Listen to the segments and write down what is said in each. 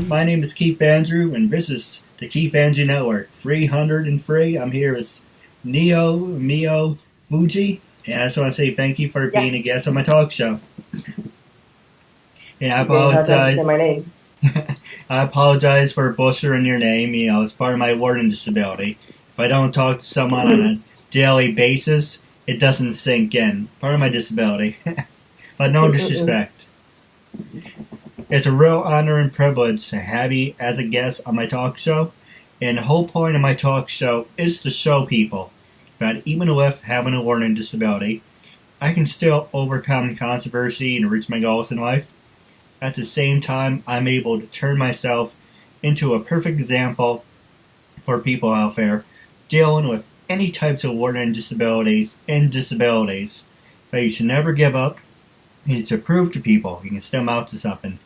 My name is Keith Andrew, and this is the Keith Andrew Network. 303. I'm here with Miho Fujii, and I just want to say thank you for being a guest on my talk show. And I apologize. My name. I apologize for butchering your name. You know, it's part of my learning disability. If I don't talk to someone on a daily basis, it doesn't sink in. Part of my disability. But no disrespect. It's a real honor and privilege to have you as a guest on my talk show. And the whole point of my talk show is to show people that even with having a learning disability, I can still overcome controversy and reach my goals in life. At the same time, I'm able to turn myself into a perfect example for people out there dealing with any types of learning disabilities and disabilities. But you should never give up. You should prove to people you can still amount to something.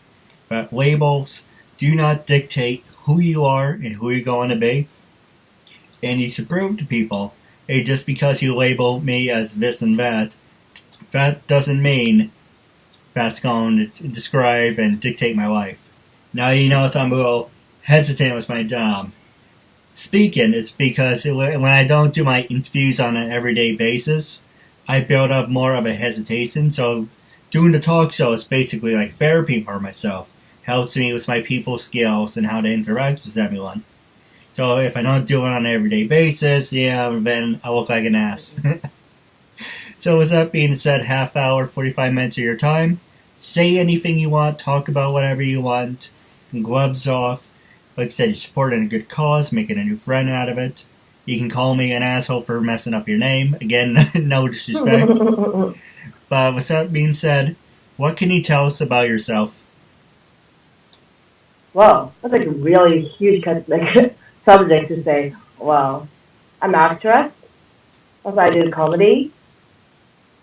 But labels do not dictate who you are and who you're going to be. And you should prove to people, hey, just because you label me as this and that doesn't mean that's going to describe and dictate my life. Now, you notice I'm a little hesitant with my speaking. It's because when I don't do my interviews on an everyday basis, I build up more of a hesitation. So doing the talk show is basically like therapy for myself. Helps me with my people skills and how to interact with everyone. So if I don't do it on an everyday basis, then I look like an ass. So with that being said, half hour, 45 minutes of your time. Say anything you want, talk about whatever you want. Gloves off. Like I said, you're supporting a good cause, making a new friend out of it. You can call me an asshole for messing up your name. Again, no disrespect. But with that being said, what can you tell us about yourself? Wow, that's like a really huge subject to say. Wow, I'm an actress. Also, I do comedy.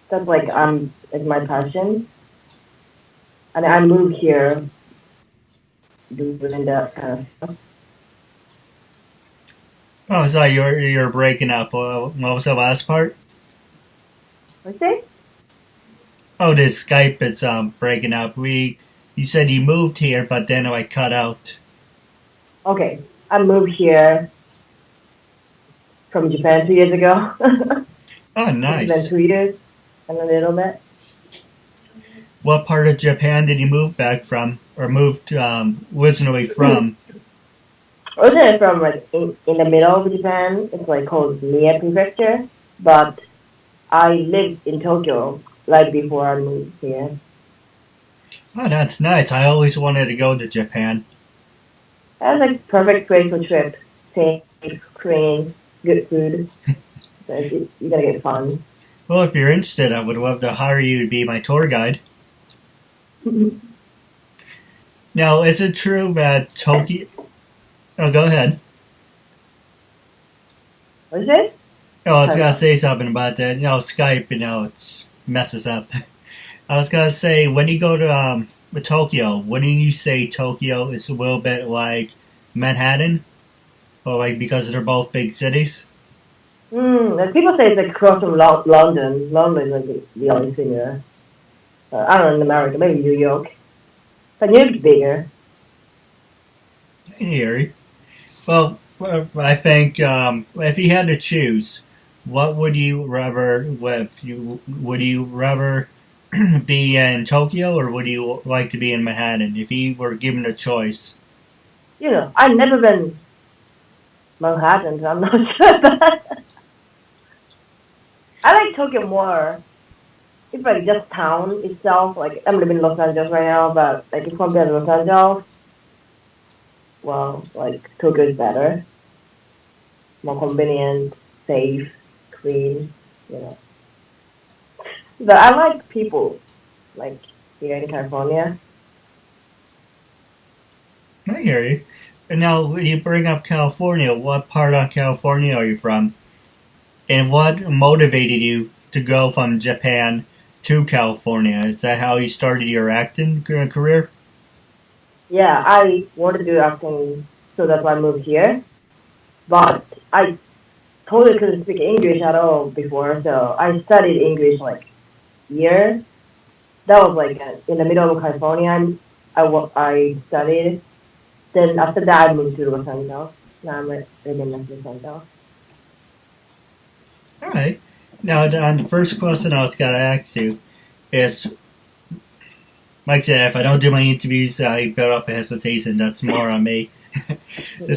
That's like it's my passion. And I moved here doing that kind of stuff. Oh, so you're breaking up. What was the last part? What's it? Oh, this Skype is breaking up. You said you moved here, but then I cut out. Okay, I moved here from Japan 2 years ago. Oh, nice. It's been 2 years and a little bit. What part of Japan did you move back from, or moved originally from? Originally from like in the middle of Japan. It's like called Mie Prefecture, but I lived in Tokyo right before I moved here. Oh, that's nice. I always wanted to go to Japan. That was like perfect place for trip. Safe, clean, good food. So you're gonna get fun. Well, if you're interested, I would love to hire you to be my tour guide. Now, is it true that Tokyo... Oh, go ahead. What is it? Oh, I was going to say something about that. Skype, it messes up. I was going to say, when you go to Tokyo, wouldn't you say Tokyo is a little bit like Manhattan? Or like because they're both big cities? Like people say it's like close to London. London is like the only thing there. I don't know, in America, maybe New York. But New York's bigger. I hear you. Well, I think if you had to choose, what would you rather live? Would you rather be in Tokyo or would you like to be in Manhattan if you were given a choice? I've never been Manhattan, so I'm not sure. But I like Tokyo more. It's like just town itself. Like I'm living in Los Angeles right now, but like if compared to Los Angeles, well, like Tokyo is better, more convenient, safe, clean. But I like people, like here in California. I hear you. And now, when you bring up California, what part of California are you from? And what motivated you to go from Japan to California? Is that how you started your acting career? Yeah, I wanted to do acting, so that's why I moved here. But I totally couldn't speak English at all before, so I studied English like year. That was like in the middle of California. I studied, Then after that, I moved to Los Angeles. Now I'm living in Los Angeles. All right. Now, on the first question I was going to ask you is, like I said, if I don't do my interviews, I build up a hesitation. That's more on me.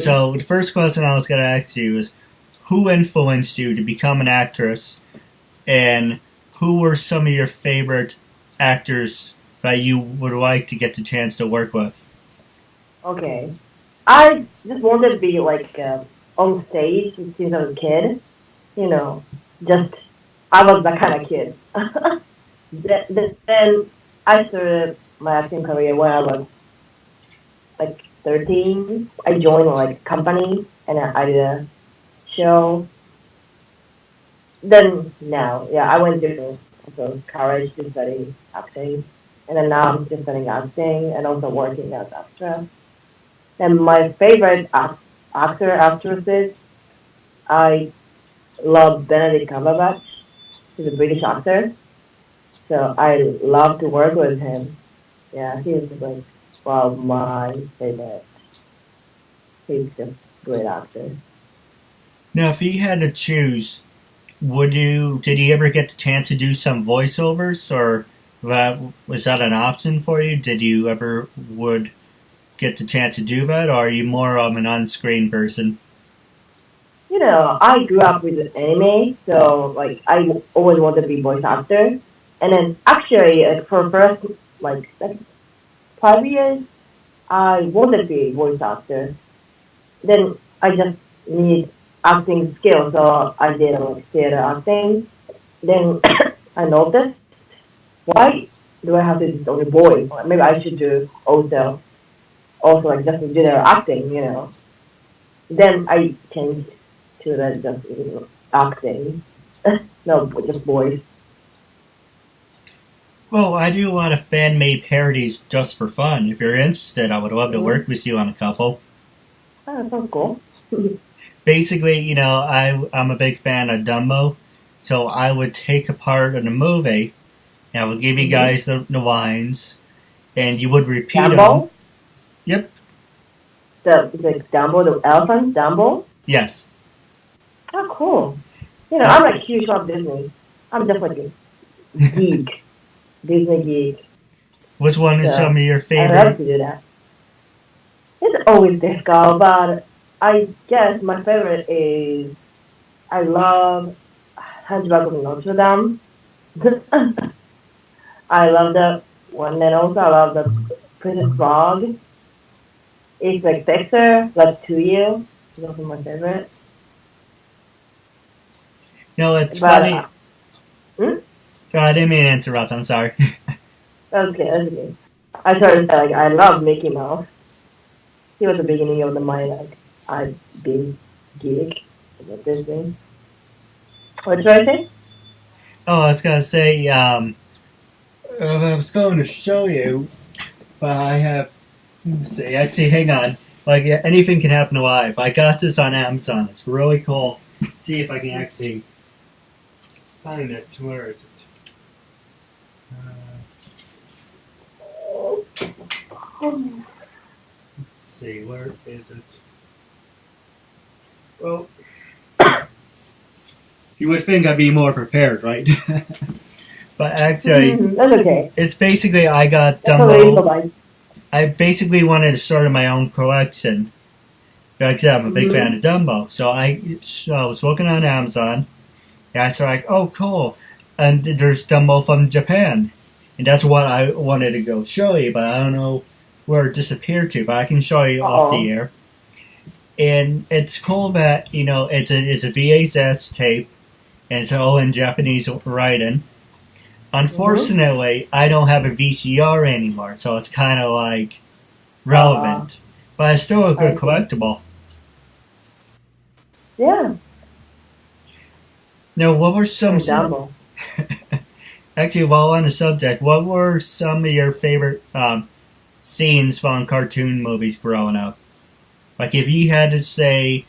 So the first question I was going to ask you is, who influenced you to become an actress, and who were some of your favorite actors that you would like to get the chance to work with? Okay. I just wanted to be like on stage since I was a kid. You know, just I was that kind of kid. Then I started my acting career when I was like 13. I joined like a company and I did a show. Then now, yeah, I went to college to study acting, and then now I'm just studying acting and also working as actress. And my favorite actresses, I love Benedict Cumberbatch. He's a British actor, so I love to work with him. Yeah, he's like well my favorite. He's just a great actor. Now, if you had to choose, did you ever get the chance to do some voiceovers, or was that an option for you? Did you ever would get the chance to do that, or are you more of an on-screen person? I grew up with anime, so like I always wanted to be voice actor. And then actually, for first like 5 years, I wanted to be voice actor. Then I just need acting skills, so I did like theater acting. Then I noticed why do I have to do only voice? Maybe I should do also like just general acting. Then I changed to the just acting. No, just voice. Well, I do a lot of fan-made parodies just for fun. If you're interested, I would love to Mm-hmm. work with you on a couple. Oh, that sounds cool. Basically, I'm a big fan of Dumbo, so I would take a part in the movie, and I would give you Mm-hmm. guys the lines, and you would repeat them. Dumbo, Yep. the Dumbo, the elephant, Dumbo. Yes. Oh, cool. Uh, I'm a huge fan of Disney. I'm just like a geek, Disney geek. which one is some So of your I love favorite? to do that. It's always difficult, but I guess my favorite is I love Hunchback of Notre Dame. I love the one, and also I love the Princess Frog. It's like Dexter, like to you. It's also my favorite. No, it's But funny. hmm? I didn't mean to interrupt. I'm sorry. Okay. I started to say, like I love Mickey Mouse. He was the beginning of my like I big geek about Disney. What did I say? Oh, I was gonna say. I was going to show you, but I have. Let's see. Actually, hang on. Like anything can happen live. I got this on Amazon. It's really cool. See if I can actually find it. Where is it? Let's see. Where is it? Well, you would think I'd be more prepared, right? But actually, That's okay. it's basically I got That's totally Dumbo. improvise. I basically wanted to start my own collection. Like I said, I'm a big fan Mm-hmm. of Dumbo, so I was looking on Amazon. And I saw like, oh, cool, and there's Dumbo from Japan, and that's what I wanted to go show you, but I don't know where it disappeared to. But I can show you off the Oh. air. And it's cool that it's a VHS tape, and it's all in Japanese writing. Mm-hmm. Unfortunately, I don't have a VCR anymore, so it's kind of like Uh, relevant, but it's still a good I see. collectible. Yeah. Now, what were some? And Dumbo. Actually, while on the subject, what were some of your favorite scenes from cartoon movies growing up? Like, if you had to say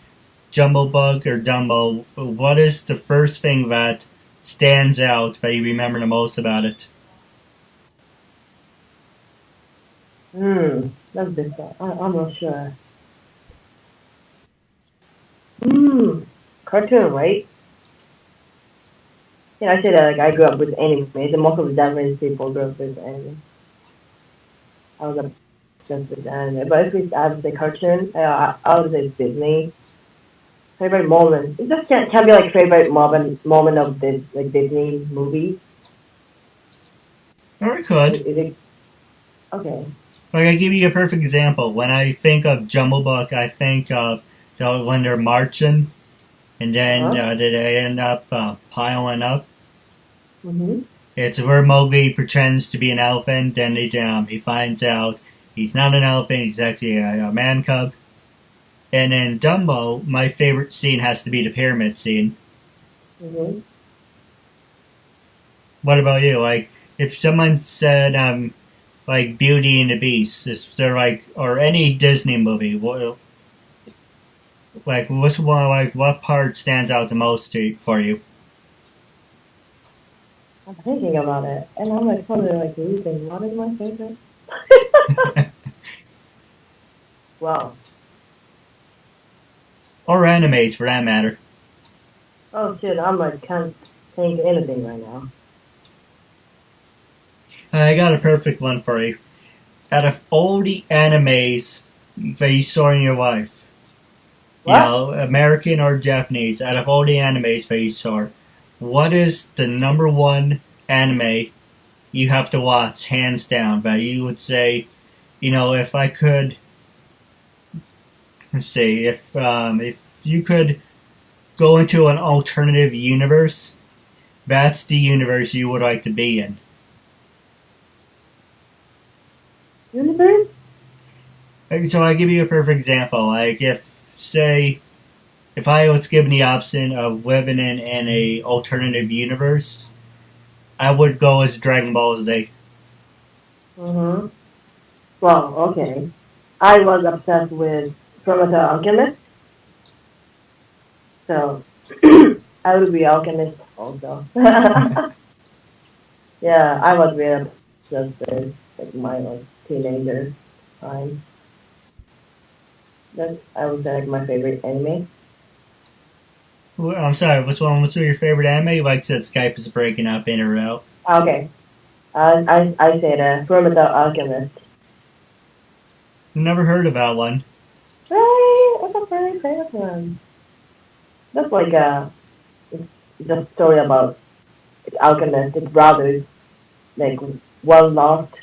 Jumblebug or Dumbo, what is the first thing that stands out that you remember the most about it? That's difficult. I'm not sure. Cartoon, right? Yeah, I say that like I grew up with anime. And most of the Japanese people grew up with anime. I was obsessed with anime. But if we have the cartoon, I would say Disney. Favorite moment. It just can't be like favorite moment of this like Disney movie. Or it could. Is it okay? Like, I give you a perfect example. When I think of Jungle Book, I think of when they're marching, and then Uh-huh. they end up piling up. Mm-hmm. It's where Mowgli pretends to be an elephant, then he finds out he's not an elephant, he's actually a man cub. And in Dumbo, my favorite scene has to be the pyramid scene. Mm-hmm. What about you? Like, if someone said, like Beauty and the Beast, is there like, or any Disney movie, what's one, like, what part stands out the most for you? I'm thinking about it, and I'm like probably like losing. What is my favorite? Wow. Or animes, for that matter. Oh shit! I'm like can't think anything right now. I got a perfect one for you. Out of all the animes that you saw in your life, What? American or Japanese, out of all the animes that you saw, what is the number one anime you have to watch, hands down, that you would say, if I could, let's see, if you could go into an alternative universe, that's the universe you would like to be in. Universe? So I give you a perfect example. Like, if I was given the option of living in a alternative universe, I would go as Dragon Ball Z. Mm-hmm. Well, okay. I was obsessed with Fullmetal Alchemist, so I would be alchemist also. Yeah, I was really obsessed with like my like teenager time. That's I would say like my favorite anime. I'm sorry, what's your favorite anime? Like I said, Skype is breaking up in or out. Okay, I said Fullmetal Alchemist. Never heard about one. Right, that's a very famous one. That's like it's just a story about alchemistic brothers. Like one lost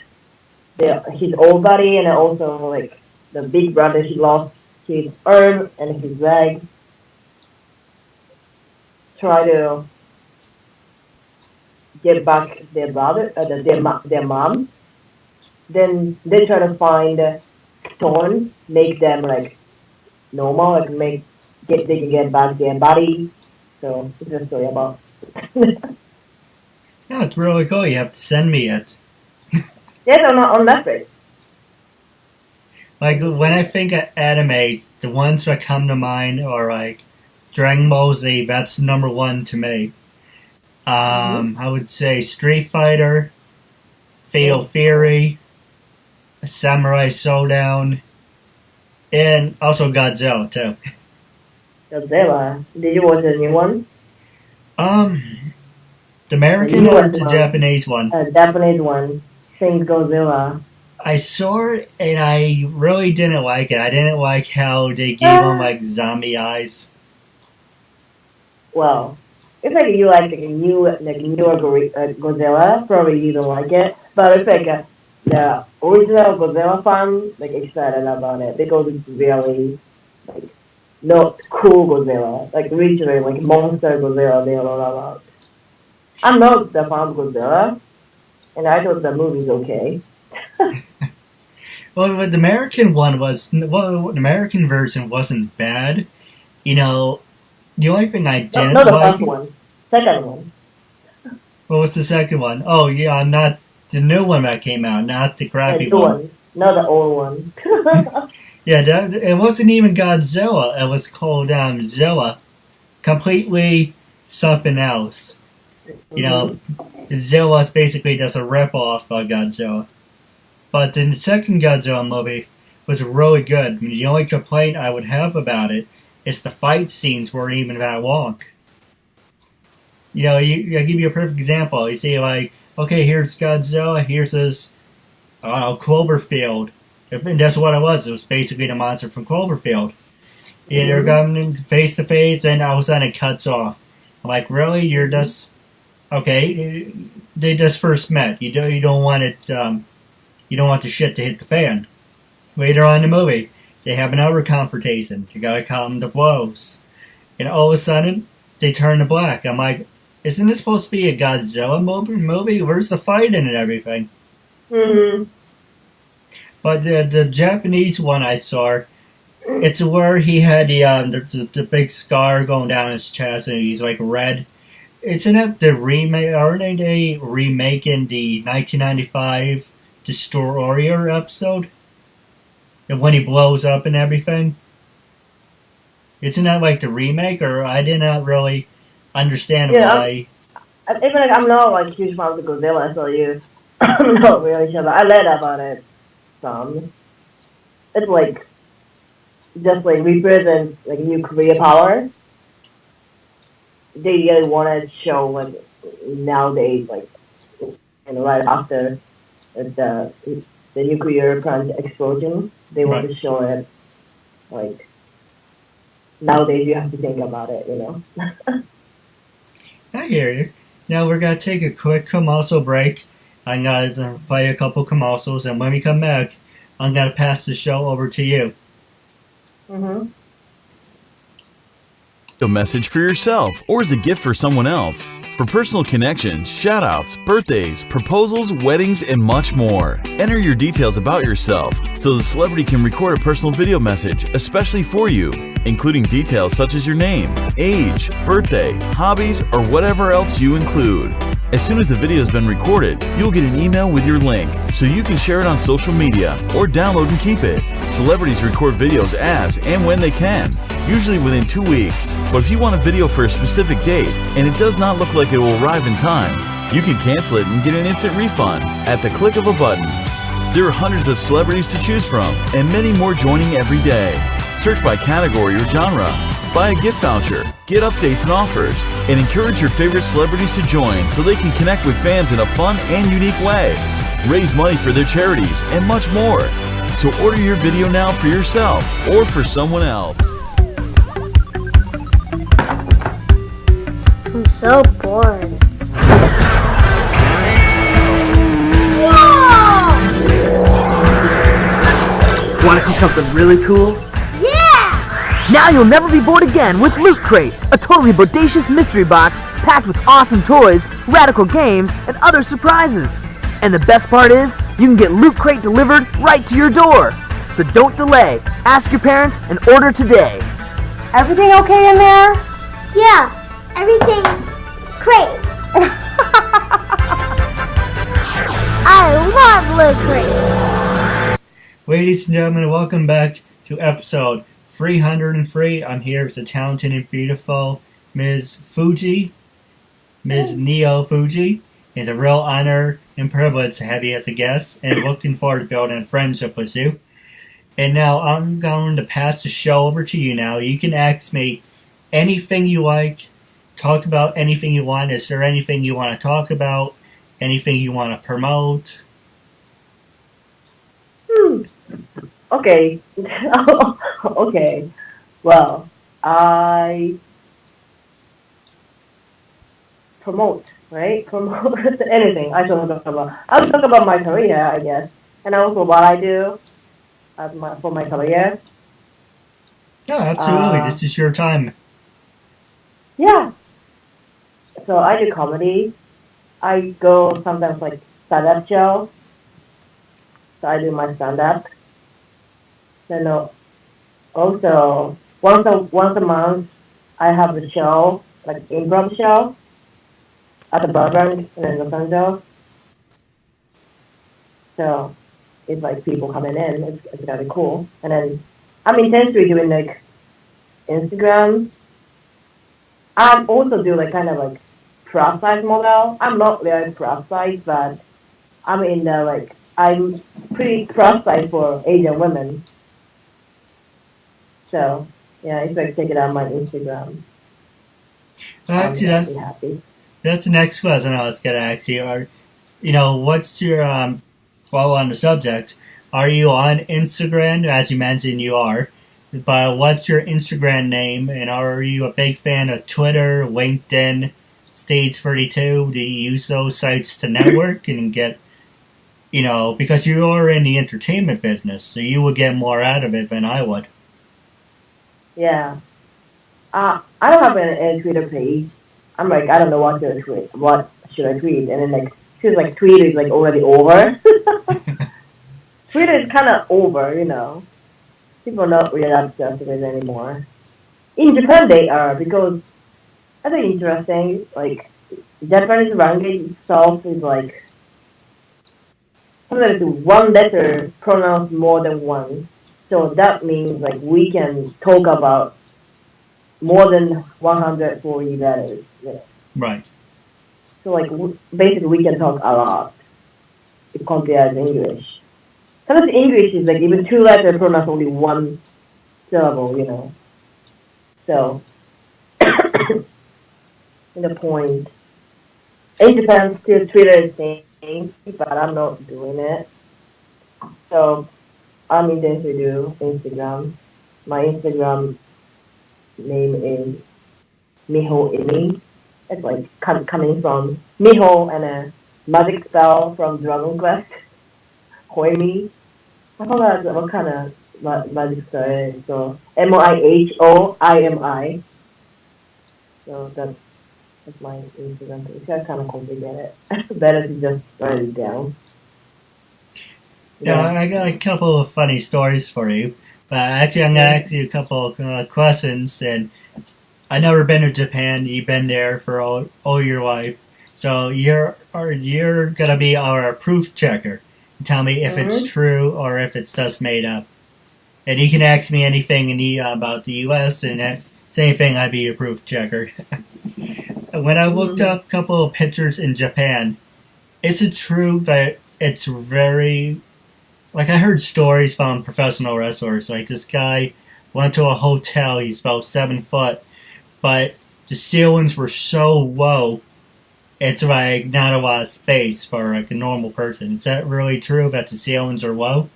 his old body, and also like the big brother he lost his arm and his leg. Try to get back their brother, their mom. Then they try to find stones, make them like normal, like they can get back their body. So it's a story about. Yeah, it's really cool. You have to send me it. Yes, on Netflix. Like, when I think of anime, the ones that come to mind are like Dragon Ball Z. That's number one to me. Mm-hmm. I would say Street Fighter, Fatal Oh, Fury, Samurai Showdown, and also Godzilla too. Godzilla. Did you watch the new one? Um, the The American or newest the one, Japanese one? Japanese one. Sing Godzilla. I saw it and I really didn't like it. I didn't like how they gave him Ah, like zombie eyes. well, it's like you like a newer Godzilla. Probably you don't like it, but it's like the original Godzilla fan like excited about it because it's really like not cool Godzilla, like literally like monster Godzilla they are all about. I'm not the fan of Godzilla, and I thought the movie's okay. Well, the American one was the American version wasn't bad. The only thing I Not didn't the first like. one, second one. What was the second one? Oh yeah, not the new one that came out, not the Yeah, crappy new one. one, not the old one. Yeah, it wasn't even Godzilla. It was called Zilla. Completely something else. You know, Mhm. Zilla is basically just a rip-off of Godzilla. But the second Godzilla movie was really good. I mean, the only complaint I would have about it It's the fight scenes weren't even that long. You know, I give you a perfect example. You see, like, okay, here's Godzilla, here's this, I don't know, Cloverfield. And that's what it was. It was basically the monster from Cloverfield. And they're coming face to face, and all of a sudden it cuts off. I'm like, really? You're just okay? They just first met. You don't want it. You don't want the shit to hit the fan. Later on in the movie, they have another confrontation. You gotta come to blows, and all of a sudden they turn to black. I'm like, isn't this supposed to be a Godzilla movie? Where's the fight in and everything? Mm-hmm. But the Japanese one I saw, it's where he had the big scar going down his chest and he's like red. Isn't that the remake? Aren't they remaking the 1995 Destroyer episode? And when he blows up and everything? Isn't that like the remake? Or I did not really understand why. I'm not like huge fan of the Godzilla, so I'm not really sure. But I read about it some. It's like just like represents like nuclear power. They really want to show like nowadays, like right after the nuclear plant explosion, they want to show it like nowadays. You have to think about it, you know. I hear you. Now we're gonna take a quick commercial break. I'm gonna play a couple commercials, and when we come back, I'm gonna pass the show over to you. Mm-hmm. A message for yourself or as a gift for someone else. For personal connections, shoutouts, birthdays, proposals, weddings, and much more. Enter your details about yourself so the celebrity can record a personal video message especially for you, including details such as your name, age, birthday, hobbies, or whatever else you include. As soon as the video has been recorded, you'll get an email with your link so you can share it on social media or download and keep it. Celebrities record videos as and when they can, usually within 2 weeks. But if you want a video for a specific date and it does not look like it will arrive in time, you can cancel it and get an instant refund at the click of a button. There are hundreds of celebrities to choose from and many more joining every day. Search by category or genre. Buy a gift voucher, get updates and offers, and encourage your favorite celebrities to join so they can connect with fans in a fun and unique way. Raise money for their charities and much more. So order your video now for yourself or for someone else. I'm so bored. Whoa! Want to see something really cool? Yeah! Now you'll never be bored again with Loot Crate, a totally bodacious mystery box packed with awesome toys, radical games, and other surprises. And the best part is, you can get Loot Crate delivered right to your door. So don't delay. Ask your parents and order today. Everything okay in there? Yeah, everything great. I love Loot Crate. Ladies and gentlemen, welcome back to episode 303. I'm here with the talented and beautiful Ms. Fujii, Ms. Miho Fujii. It's a real honor and privilege to have you as a guest, and looking forward to building a friendship with you. And now I'm going to pass the show over to you now. You can ask me anything you like, talk about anything you want. Is there anything you want to talk about? Anything you want to promote? Okay. Okay. Well, I promote, right? Promote anything. I talk about. I'll talk about my career, I guess, and also what I do for my career. Yeah, absolutely. This is your time. Yeah. So I do comedy. I go sometimes like stand-up show. So I do my stand-up. Then also once a month I have a show, like improv show at the Burbank in Los Angeles. So it's like people coming in. It's really cool. And then I'm intensely doing like Instagram. I also do like kind of like plus size model. I'm not really plus size, but I'm in the like I'm pretty plus size for Asian women. So Yeah, if I take it on my Instagram, Actually, I'll be happy. that's the next question I was gonna ask you. What's your well, on the subject? Are you on Instagram? As you mentioned, you are. But what's your Instagram name? And are you a big fan of Twitter, LinkedIn, Stage 32? Do you use those sites to network and get, because you are in the entertainment business, so you would get more out of it than I would. Yeah. I don't have a Twitter page. I'm like, I don't know what to tweet. What should I tweet? And then like, feels like Twitter is like already over. Twitter is kind of over, People are not really obsessed with it anymore. In Japan, they are because I think interesting. Like Japanese language itself is like sometimes one letter pronounced more than one. So that means like we can talk about more than 140 letters. Right. So like basically we can talk a lot compared to English. Sometimes English is like even two letters pronounce only one syllable. So in the point. In Japan, still Twitter is thing, but I'm not doing it. So I'm intending to do Instagram. My Instagram name is Miho Imi. It's like coming from Miho and a magic spell from Dragon Quest. Hoimi. I forgot what kind of magic spell it is. So Mihoimi. So that's my Instagram page. I kind of complicated it. Better to just write it down. Yeah, I got a couple of funny stories for you. But actually, I'm going to ask you a couple of questions. And I've never been to Japan. You've been there for all your life. So you're going to be our proof checker. Tell me if it's true or if it's just made up. And you can ask me anything about the U.S. and same thing, I'd be your proof checker. When I looked up a couple of pictures in Japan, is it true that it's very... Like, I heard stories from professional wrestlers. Like, this guy went to a hotel, he's about 7 foot, but the ceilings were so low, it's like not a lot of space for like a normal person. Is that really true that the ceilings are low?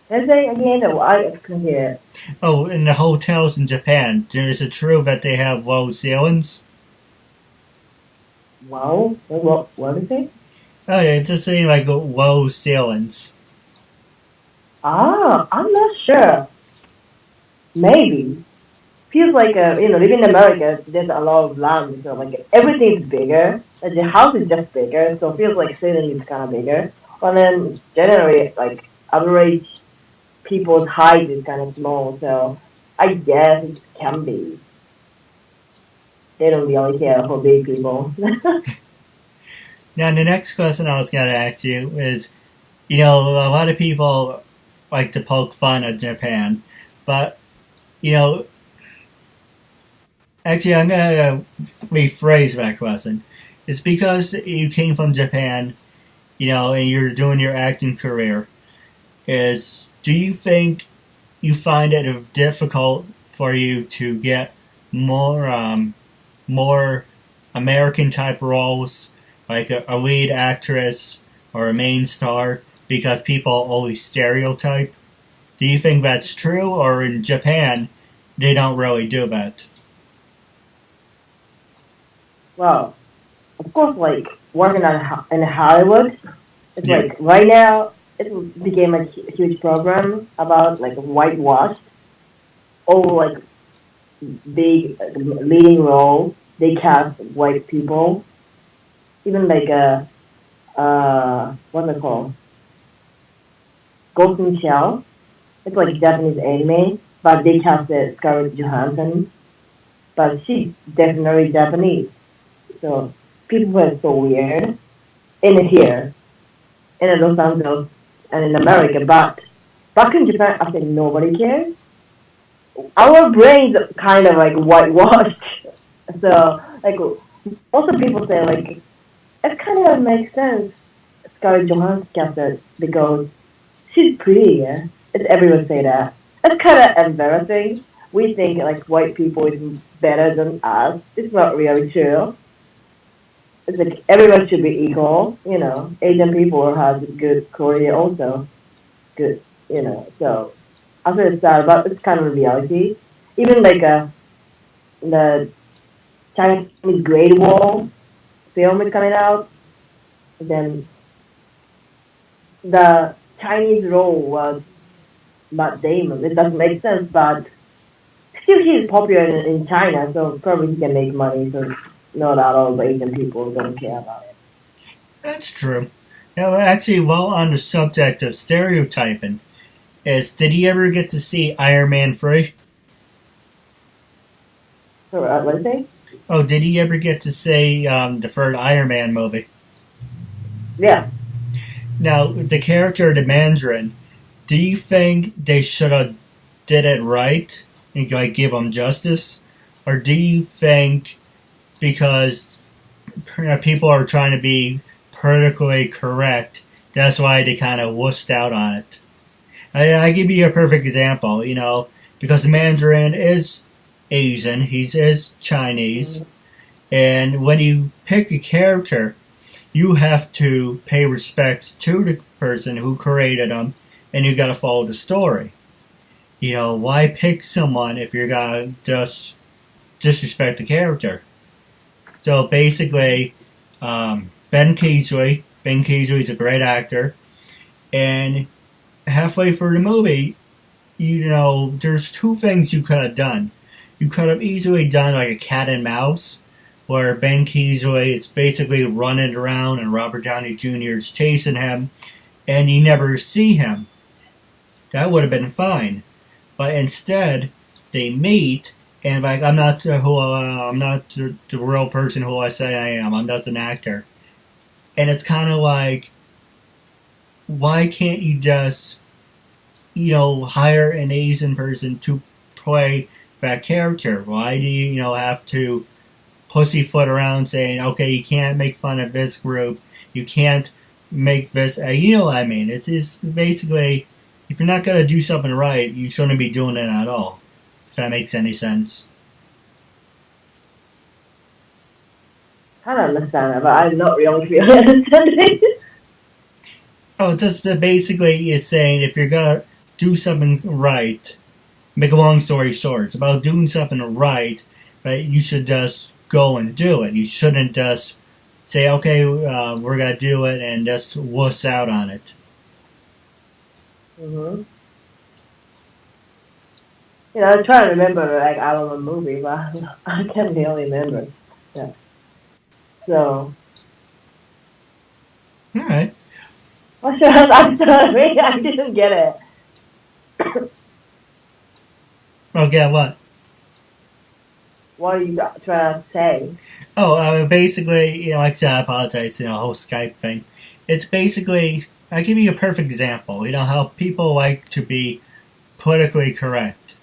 Let's say again, I can hear. Oh, in the hotels in Japan, is it true that they have low ceilings? Wow, what is it? Oh, yeah, it's just saying like low ceilings. I'm not sure. Maybe. Feels like, living in America, there's a lot of land, so like everything's bigger. Like, the house is just bigger, so it feels like ceiling is kind of bigger. And then generally, like average people's height is kind of small, so I guess it can be. They don't really care for big people. Now, the next question I was going to ask you is, a lot of people like to poke fun at Japan, but, actually, I'm going to rephrase that question. It's because you came from Japan, and you're doing your acting career. Do you think you find it difficult for you to get more American type roles, like a lead actress or a main star, because people always stereotype? Do you think that's true, or in Japan, they don't really do that? Well, of course, like working in Hollywood, it's like right now it became a huge program about like whitewashed, all like big leading role. They cast white people, even like what's it called? Ghost in Shell. It's like Japanese anime, but they casted Scarlett Johansson, but she's definitely Japanese. So people were so weird in here, in Los Angeles and in America, but back in Japan, I think nobody cares. Our brains kind of like whitewashed. So like also people say like it kind of makes sense. Scarlett Johansson casted because she's pretty. Yeah? Everyone say that. It's kind of embarrassing, we think like white people is better than us. It's not really true. It's like everyone should be equal. Asian people have good career also. Good, So I feel it's sad, but it's kind of a reality. Even like the Chinese Great Wall film is coming out, then the Chinese role was Matt Damon. It doesn't make sense, but still he's popular in China, so probably he can make money. So not all the Asian people don't care about it. That's true. Now, actually, while on the subject of stereotyping, did you ever get to see Iron Man 3? So what is it? Oh, did you ever get to see the third Iron Man movie? Yeah. Now, the character of the Mandarin, do you think they should have did it right and like give him justice? Or do you think because people are trying to be politically correct, that's why they kind of wussed out on it? I give you a perfect example, because the Mandarin is Asian, he is Chinese, and when you pick a character, you have to pay respects to the person who created them, and you gotta follow the story. Why pick someone if you're gonna just disrespect the character? So basically, Ben Kingsley is a great actor, and halfway through the movie, there's two things you could have done. You could have easily done like a cat and mouse, where Ben Kingsley is basically running around and Robert Downey Jr. is chasing him, and you never see him. That would have been fine. But instead, they meet, and like I'm not the real person who I say I am. I'm just an actor, and it's kind of like, why can't you just, hire an Asian person to play that character? Why do you, have to pussyfoot around saying, okay, you can't make fun of this group, you can't make this, you know what I mean? It's basically, if you're not going to do something right, you shouldn't be doing it at all, if that makes any sense. I don't understand it, but I'm not really understanding it. Oh, just basically is saying if you're going to do something right, make a long story short, it's about doing something right, but you should just go and do it. You shouldn't just say, okay, we're going to do it and just wuss out on it. Mm-hmm. I try to remember like out of a movie, but I can't really remember. Yeah. So. All right. I'm sorry, I didn't get it. Oh, get what? What are you trying to say? Oh, basically, like I said, I apologize, whole Skype thing. It's basically, I'll give you a perfect example, how people like to be politically correct.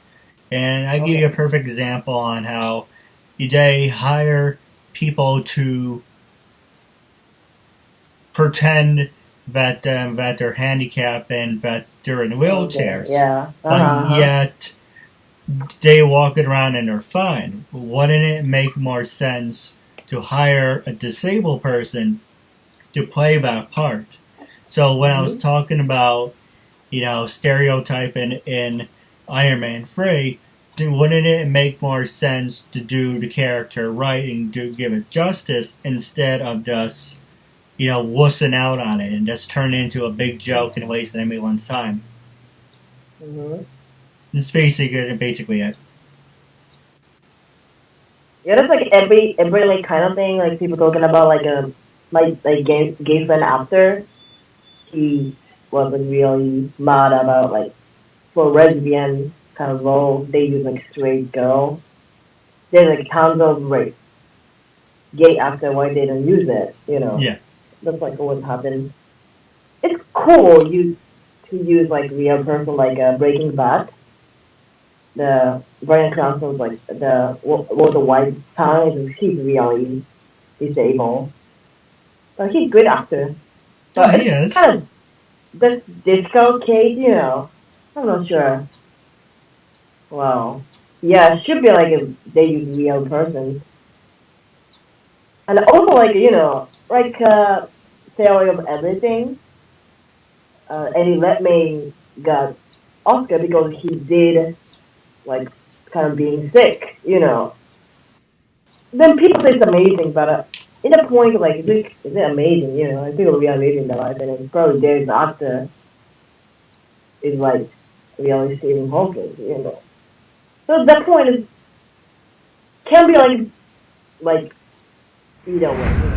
And I give you a perfect example on how they hire people to pretend that they're handicapped and that they're in wheelchairs. Yeah. But yet, they walking around and they're fine. Wouldn't it make more sense to hire a disabled person to play that part? So when I was talking about, stereotyping in Iron Man 3, wouldn't it make more sense to do the character right and to give it justice instead of just, wussing out on it and just turn it into a big joke and wasting everyone's time? Mm-hmm. It's basically it. Yeah, that's like every like kind of thing. Like people talking about like gay friend after he wasn't really mad about like for lesbian kind of role they use like straight girl. There's like tons of like gay actor why they don't use it. Yeah. That's like what happened. It's cool to use like real person like Breaking Bad. The Bryan Cranston's like the white time and he's really disabled. But he's a good actor. But he is. Kind of this disco case, I'm not sure. Well, Yeah, it should be like if they use real person. And also like, theory of everything. Eddie Redmayne got Oscar because he did like kind of being sick. Then people say it's amazing, but in the point like is it amazing? I think it'll be amazing in my life, and it's probably Dave's actor is like really Stephen Hawking. So that point is can be like either way.